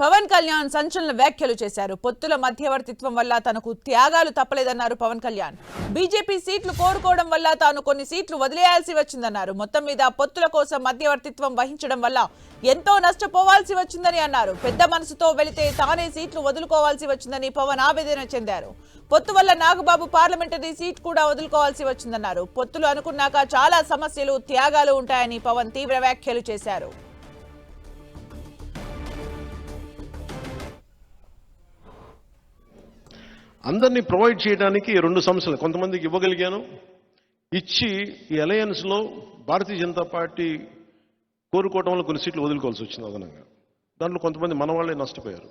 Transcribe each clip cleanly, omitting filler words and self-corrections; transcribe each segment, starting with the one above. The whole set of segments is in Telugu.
పవన్ కళ్యాణ్ సంచలన వ్యాఖ్యలు చేశారు. పొత్తుల మధ్యవర్తిత్వం వల్ల తనకు త్యాగాలు తప్పలేదన్నారు పవన్ కళ్యాణ్. బీజేపీ సీట్లు కోరుకోవడం వల్ల తాను కొన్ని సీట్లు వదిలేయాల్సి వచ్చిందన్నారు. మొత్తం మీద పొత్తుల కోసం మధ్యవర్తిత్వం వహించడం వల్ల ఎంతో నష్టపోవాల్సి వచ్చిందని అన్నారు. పెద్ద మనసుతో వెళితే తానే సీట్లు వదులుకోవాల్సి వచ్చిందని పవన్ ఆవేదన చెందారు. పొత్తు వల్ల నాగబాబు పార్లమెంటరీ సీట్ కూడా వదులుకోవాల్సి వచ్చిందన్నారు. పొత్తులు అనుకున్నాక చాలా సమస్యలు, త్యాగాలు ఉంటాయని పవన్ తీవ్ర వ్యాఖ్యలు చేశారు. అందరినీ ప్రొవైడ్ చేయడానికి రెండు సమస్యలు కొంతమందికి ఇవ్వగలిగాను. ఇచ్చి ఈ అలయన్స్లో భారతీయ జనతా పార్టీ కోరుకోవడం వల్ల కొన్ని సీట్లు వదులుకోవాల్సి వచ్చింది అదనంగా. దాంట్లో కొంతమంది మన వాళ్ళే నష్టపోయారు.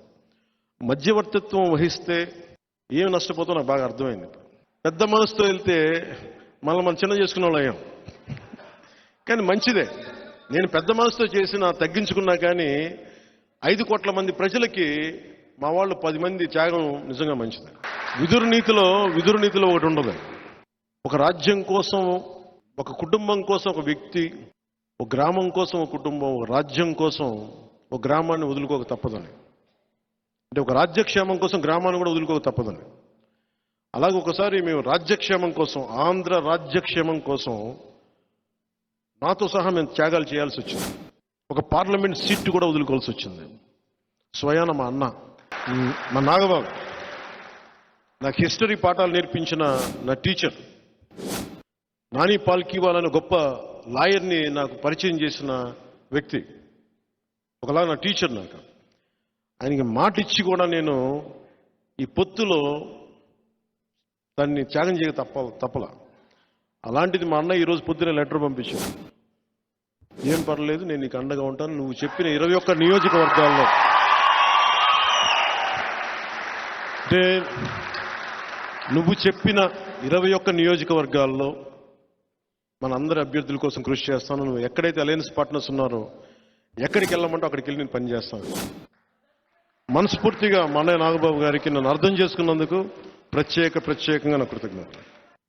మధ్యవర్తిత్వం వహిస్తే ఏమి నష్టపోతామో నాకు బాగా అర్థమైంది. పెద్ద మనసుతో వెళ్తే మనం చిన్న చేసుకునే వాళ్ళు అయ్యాం. కానీ మంచిదే, నేను పెద్ద మనసుతో చేసిన తగ్గించుకున్నా కానీ 5 కోట్ల మంది ప్రజలకి మా వాళ్ళు 10 మంది త్యాగం నిజంగా మంచిది. విదురు నీతిలో ఒకటి ఉండదు. ఒక రాజ్యం కోసం, ఒక కుటుంబం కోసం ఒక వ్యక్తి, ఒక గ్రామం కోసం ఒక కుటుంబం, ఒక రాజ్యం కోసం ఒక గ్రామాన్ని వదులుకోక తప్పదని. అంటే ఒక రాజ్యక్షేమం కోసం గ్రామాన్ని కూడా వదులుకోక తప్పదని. అలాగే ఒకసారి మేము రాజ్యక్షేమం కోసం, ఆంధ్ర రాజ్యక్షేమం కోసం నాతో సహా మేము త్యాగాలు చేయాల్సి వచ్చింది. ఒక పార్లమెంట్ సీట్ కూడా వదులుకోవాల్సి వచ్చింది. స్వయాన మా అన్న, మా నాగబాబు, నాకు హిస్టరీ పాఠాలు నేర్పించిన నా టీచర్ నాని పాల్కీవాల్ అనే గొప్ప లాయర్ని నాకు పరిచయం చేసిన వ్యక్తి, ఒకలా నా టీచర్. నాకు ఆయనకి మాట ఇచ్చి కూడా నేను ఈ పొత్తులో దాన్ని త్యాగం చేయక తప్పలా. అలాంటిది మా అన్న ఈరోజు పొద్దున లెటర్ పంపించాను. ఏం పర్లేదు, నేను నీకు అండగా ఉంటాను. నువ్వు చెప్పిన 21 నియోజకవర్గాల్లో, అంటే నువ్వు చెప్పిన 21 నియోజకవర్గాల్లో మన అందరి అభ్యర్థుల కోసం కృషి చేస్తాను. నువ్వు ఎక్కడైతే అలయన్స్ పార్ట్నర్స్ ఉన్నారో ఎక్కడికి వెళ్ళమంటో అక్కడికి వెళ్ళి నేను పనిచేస్తాను. మనస్ఫూర్తిగా మా అన్నయ్య నాగబాబు గారికి నన్ను అర్థం చేసుకున్నందుకు ప్రత్యేకంగా నా కృతజ్ఞతలు.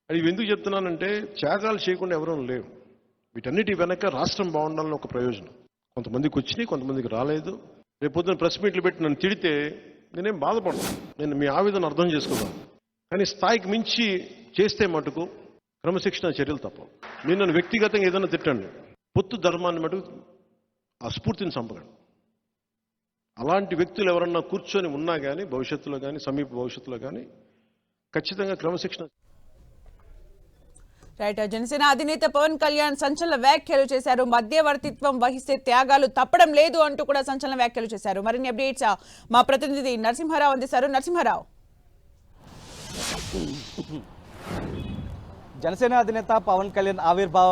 అది ఎందుకు చెప్తున్నానంటే, త్యాగాలు చేయకుండా ఎవరూ లేవు. వీటన్నిటి వెనక రాష్ట్రం బాగుండాలని ఒక ప్రయోజనం. కొంతమందికి వచ్చినాయి, కొంతమందికి రాలేదు. రేపు పొద్దున ప్రెస్ మీట్లు పెట్టి నన్ను తిడితే నేనేం బాధపడను. నేను మీ ఆవేదన అర్థం చేసుకున్నాను. కానీ స్థాయికి మించి చేస్తే మటుకు క్రమశిక్షణ చర్యలు తప్పవు. నేను నన్ను వ్యక్తిగతంగా ఏదైనా తిట్టండి, పొత్తు ధర్మాన్ని మటుకు ఆ స్ఫూర్తిని చంపగలను. అలాంటి వ్యక్తులు ఎవరన్నా కూర్చొని ఉన్నా కానీ భవిష్యత్తులో కానీ సమీప భవిష్యత్తులో కానీ ఖచ్చితంగా క్రమశిక్షణ. రైట్. జనసేన అధినేత పవన్ కళ్యాణ్ సంచలన వ్యాఖ్యలు చేశారు. మధ్యవర్తిత్వం వహిస్తే త్యాగాలు తప్పడం లేదు అంటూ కూడా సంచలన వ్యాఖ్యలు చేశారు. మరిన్ని అప్డేట్స్ మా ప్రతినిధి నరసింహారావు అందిస్తారు. నరసింహారావు, జనసేన అధినేత పవన్ కళ్యాణ్ ఆవిర్భావ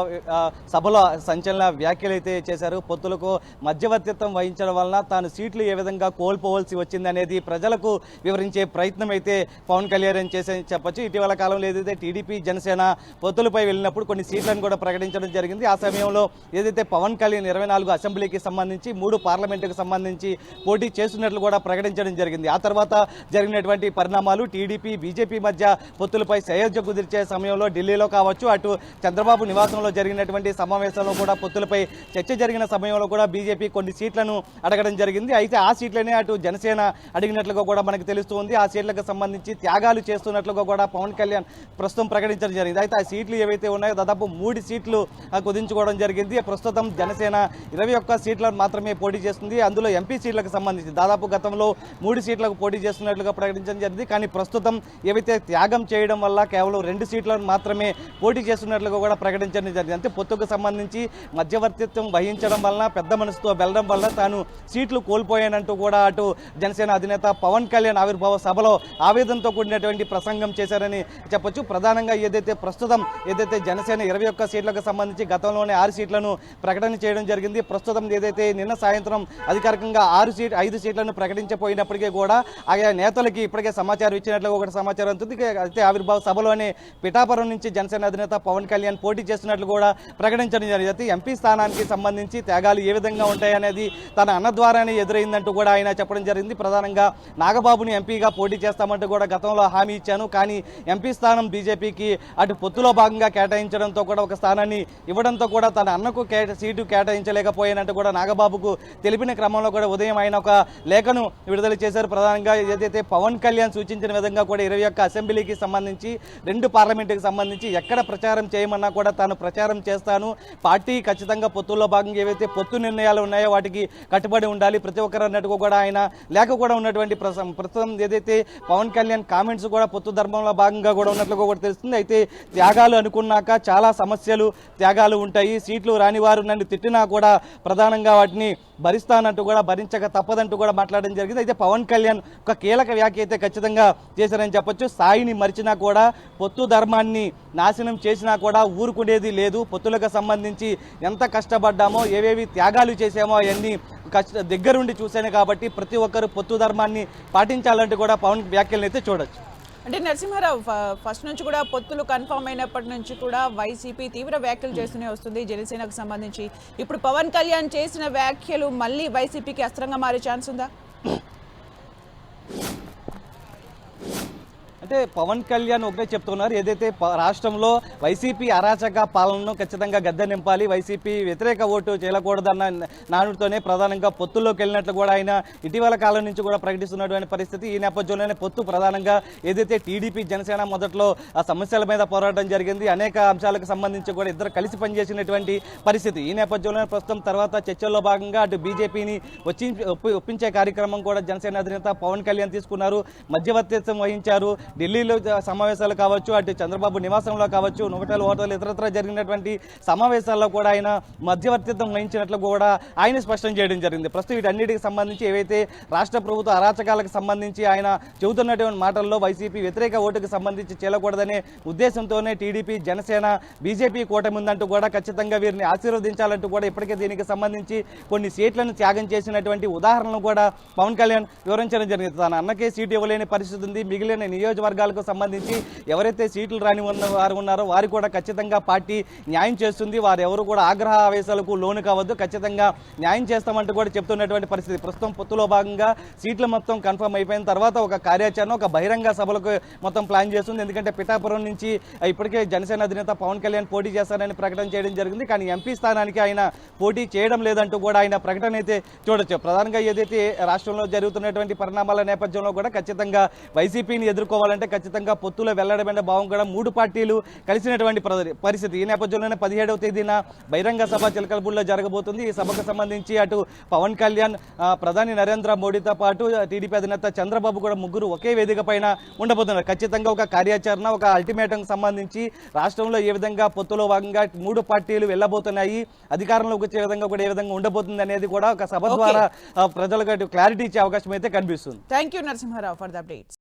సభలో సంచలన వ్యాఖ్యలు అయితే చేశారు. పొత్తులకు మధ్యవర్తిత్వం వహించడం వలన తాను సీట్లు ఏ విధంగా కోల్పోవలసి వచ్చింది అనేది ప్రజలకు వివరించే ప్రయత్నం అయితే పవన్ కళ్యాణ్ చేసే చెప్పొచ్చు. ఇటీవల కాలంలో ఏదైతే టీడీపీ జనసేన పొత్తులపై వెళ్ళినప్పుడు కొన్ని సీట్లను కూడా ప్రకటించడం జరిగింది. ఆ సమయంలో ఏదైతే పవన్ కళ్యాణ్ 24 అసెంబ్లీకి సంబంధించి 3 పార్లమెంటుకు సంబంధించి పోటీ చేస్తున్నట్లు కూడా ప్రకటించడం జరిగింది. ఆ తర్వాత జరిగినటువంటి పరిణామాలు టీడీపీ బీజేపీ మధ్య పొత్తులపై సయోధ్య కుదిర్చే సమయంలో ఢిల్లీ కావచ్చు, అటు చంద్రబాబు నివాసంలో జరిగినటువంటి సమావేశంలో కూడా పొత్తులపై చర్చ జరిగిన సమయంలో కూడా బీజేపీ కొన్ని సీట్లను అడగడం జరిగింది. అయితే ఆ సీట్లనే అటు జనసేన అడిగినట్లుగా కూడా మనకు తెలుస్తుంది. ఆ సీట్లకు సంబంధించి త్యాగాలు చేస్తున్నట్లుగా కూడా పవన్ కళ్యాణ్ ప్రస్తుతం ప్రకటించడం జరిగింది. అయితే ఆ సీట్లు ఏవైతే ఉన్నాయో దాదాపు 3 సీట్లు కుదించుకోవడం జరిగింది. ప్రస్తుతం జనసేన 21 సీట్లను మాత్రమే పోటీ చేస్తుంది. అందులో ఎంపీ సీట్లకు సంబంధించి దాదాపు గతంలో 3 సీట్లకు పోటీ చేస్తున్నట్లుగా ప్రకటించడం జరిగింది. కానీ ప్రస్తుతం ఏవైతే త్యాగం చేయడం వల్ల కేవలం 2 సీట్లను మాత్రమే పోటీ చేస్తున్నట్లుగా కూడా ప్రకటించడం జరిగింది. అంటే పొత్తుకు సంబంధించి మధ్యవర్తిత్వం వహించడం వలన, పెద్ద మనసుతో వెళ్ళడం వల్ల తాను సీట్లు కోల్పోయానంటూ కూడా అటు జనసేన అధినేత పవన్ కళ్యాణ్ ఆవిర్భావ సభలో ఆవేదనతో కూడినటువంటి ప్రసంగం చేశారని చెప్పొచ్చు. ప్రధానంగా ప్రస్తుతం జనసేన 21 సీట్లకు సంబంధించి గతంలోనే 6 సీట్లను ప్రకటన చేయడం జరిగింది. ప్రస్తుతం ఏదైతే నిన్న సాయంత్రం అధికారికంగా 5 సీట్లను ప్రకటించపోయినప్పటికీ కూడా ఆయా నేతలకి ఇప్పటికే సమాచారం ఇచ్చినట్లుగా ఒకటి సమాచారం ఉంటుంది. అయితే ఆవిర్భావ సభలోనే పిఠాపురం నుంచి జనసేన అధినేత పవన్ కళ్యాణ్ పోటీ చేస్తున్నట్లు కూడా ప్రకటించడం జరిగింది. అయితే ఎంపీ స్థానానికి సంబంధించి త్యాగాలు ఏ విధంగా ఉంటాయనేది తన అన్న ద్వారానే ఎదురైందంటూ కూడా ఆయన చెప్పడం జరిగింది. ప్రధానంగా నాగబాబుని ఎంపీగా పోటీ చేస్తామంటూ కూడా గతంలో హామీ ఇచ్చాను, కానీ ఎంపీ స్థానం బీజేపీకి అటు పొత్తులో భాగంగా కేటాయించడంతో కూడా ఒక స్థానాన్ని ఇవ్వడంతో కూడా తన అన్నకు సీటు కేటాయించలేకపోయినట్టు కూడా నాగబాబుకు తెలిపిన క్రమంలో కూడా ఉదయం ఆయన ఒక లేఖను విడుదల చేశారు. ప్రధానంగా ఏదైతే పవన్ కళ్యాణ్ సూచించిన విధంగా కూడా 21 అసెంబ్లీకి సంబంధించి 2 పార్లమెంటుకి సంబంధించి ఎక్కడ ప్రచారం చేయమన్నా కూడా తాను ప్రచారం చేస్తాను, పార్టీ ఖచ్చితంగా పొత్తుల్లో భాగంగా ఏవైతే పొత్తు నిర్ణయాలు ఉన్నాయో వాటికి కట్టుబడి ఉండాలి ప్రతి ఒక్కరు అన్నట్టుగా కూడా ఆయన లేఖ కూడా ఉన్నటువంటి ప్రస్తుతం ఏదైతే పవన్ కళ్యాణ్ కామెంట్స్ కూడా పొత్తు ధర్మంలో భాగంగా కూడా ఉన్నట్లుగా కూడా తెలుస్తుంది. అయితే త్యాగాలు అనుకున్నాక చాలా సమస్యలు త్యాగాలు ఉంటాయి, సీట్లు రాని వారు నన్ను తిట్టినా కూడా ప్రధానంగా వాటిని భరిస్తానంటూ కూడా భరించక తప్పదంటూ కూడా మాట్లాడడం జరిగింది. అయితే పవన్ కళ్యాణ్ ఒక కీలక వ్యాఖ్య అయితే ఖచ్చితంగా చేశారని చెప్పొచ్చు. స్థాయిని మరిచినా కూడా పొత్తు ధర్మాన్ని నాశనం చేసినా కూడా ఊరుకునేది లేదు, పొత్తులకు సంబంధించి ఎంత కష్టపడ్డామో ఏవేవి త్యాగాలు చేసామో అవన్నీ దగ్గరుండి చూశాను కాబట్టి ప్రతి ఒక్కరు పొత్తు ధర్మాన్ని పాటించాలంటూ కూడా పవన్ వ్యాఖ్యలను అయితే చూడొచ్చు. అంటే నరసింహారావు ఫస్ట్ నుంచి కూడా పొత్తులు కన్ఫర్మ్ అయినప్పటి నుంచి కూడా వైసీపీ తీవ్ర వ్యాఖ్యలు చేస్తూనే వస్తుంది జనసేనకు సంబంధించి. ఇప్పుడు పవన్ కళ్యాణ్ చేసిన వ్యాఖ్యలు మళ్ళీ వైసీపీకి అస్త్రంగా మారే ఛాన్స్ ఉందా? అంటే పవన్ కళ్యాణ్ ఒకటే చెప్తున్నారు, ఏదైతే రాష్ట్రంలో వైసీపీ అరాచక పాలనను ఖచ్చితంగా గద్దె నింపాలి, వైసీపీ వ్యతిరేక ఓటు చేయకూడదన్న నానుడితోనే ప్రధానంగా పొత్తుల్లోకి వెళ్ళినట్లు కూడా ఆయన ఇటీవల కాలం నుంచి కూడా ప్రకటిస్తున్నటువంటి పరిస్థితి. ఈ నేపథ్యంలోనే పొత్తు ప్రధానంగా ఏదైతే టీడీపీ జనసేన మొదట్లో ఆ సమస్యల మీద పోరాటం జరిగింది, అనేక అంశాలకు సంబంధించి కూడా ఇద్దరు కలిసి పనిచేసినటువంటి పరిస్థితి. ఈ నేపథ్యంలోనే ప్రస్తుతం తర్వాత చర్చల్లో భాగంగా అటు బీజేపీని ఒప్పించే కార్యక్రమం కూడా జనసేన అధినేత పవన్ కళ్యాణ్ తీసుకున్నారు, మధ్యవర్తిత్వం వహించారు. ఢిల్లీలో సమావేశాలు కావచ్చు, అటు చంద్రబాబు నివాసంలో కావచ్చు, నోటల్ హోటల్ ఇతరత్ర జరిగినటువంటి సమావేశాల్లో కూడా ఆయన మధ్యవర్తిత్వం వహించినట్లు కూడా ఆయన స్పష్టం చేయడం జరిగింది. ప్రస్తుతం వీటన్నిటికి సంబంధించి ఏవైతే రాష్ట్ర ప్రభుత్వ అరాచకాలకు సంబంధించి ఆయన చెబుతున్నటువంటి మాటల్లో వైసీపీ వ్యతిరేక ఓటుకు సంబంధించి చేయకూడదనే ఉద్దేశంతోనే టీడీపీ జనసేన బీజేపీ కూటమి ఉందంటూ కూడా ఖచ్చితంగా వీరిని ఆశీర్వదించాలంటూ కూడా ఇప్పటికే దీనికి సంబంధించి కొన్ని సీట్లను త్యాగం చేసినటువంటి ఉదాహరణలు కూడా పవన్ కళ్యాణ్ వివరించడం జరిగింది. తన అన్నకే సీటు ఇవ్వలేని పరిస్థితి ఉంది, మిగిలిన నియోజకవర్గాలకు సంబంధించి ఎవరైతే సీట్లు రాని వారు ఉన్నారో వారు కూడా ఖచ్చితంగా పార్టీ న్యాయం చేస్తుంది, వారు ఎవరు కూడా ఆగ్రహ ఆవేశాలకు లోను కావద్దు, ఖచ్చితంగా న్యాయం చేస్తామంటూ కూడా చెప్తున్నటువంటి పరిస్థితి. ప్రస్తుతం పొత్తులో భాగంగా సీట్లు మొత్తం కన్ఫర్మ్ అయిపోయిన తర్వాత ఒక కార్యాచరణ, ఒక బహిరంగ సభలకు మొత్తం ప్లాన్ చేస్తుంది. ఎందుకంటే పిఠాపురం నుంచి ఇప్పటికే జనసేన అధినేత పవన్ కళ్యాణ్ పోటీ చేస్తారని ప్రకటన చేయడం జరిగింది, కానీ ఎంపీ స్థానానికి ఆయన పోటీ చేయడం లేదంటూ కూడా ఆయన ప్రకటన అయితే చూడొచ్చు. ప్రధానంగా ఏదైతే రాష్ట్రంలో జరుగుతున్నటువంటి పరిణామాల నేపథ్యంలో కూడా ఖచ్చితంగా వైసీపీని ఎదుర్కోవాలంటే ఖచ్చితంగా పొత్తులో వెల్లడమైన భావం కూడా 3 పార్టీలు కలిసినటువంటి పరిస్థితి. ఈ నేపథ్యంలోనే 17వ తేదీన బహిరంగ సభ చిలకలపూడిలో జరగబోతుంది. ఈ సభకు సంబంధించి అటు పవన్ కళ్యాణ్, ప్రధాని నరేంద్ర మోడీతో పాటు టీడీపీ అధినేత చంద్రబాబు కూడా ముగ్గురు ఒకే వేదిక పైన ఉండబోతున్నారు. ఖచ్చితంగా ఒక కార్యాచరణ, ఒక అల్టిమేటం సంబంధించి రాష్ట్రంలో ఏ విధంగా పొత్తులో భాగంగా 3 పార్టీలు వెళ్ళబోతున్నాయి, అధికారంలోకి వచ్చే విధంగా కూడా ఏ విధంగా ఉండబోతుంది అనేది కూడా ఒక సభ ద్వారా ప్రజలకు క్లారిటీ ఇచ్చే అవకాశం అయితే కనిపిస్తుంది. Thank you Narasimharao for the updates.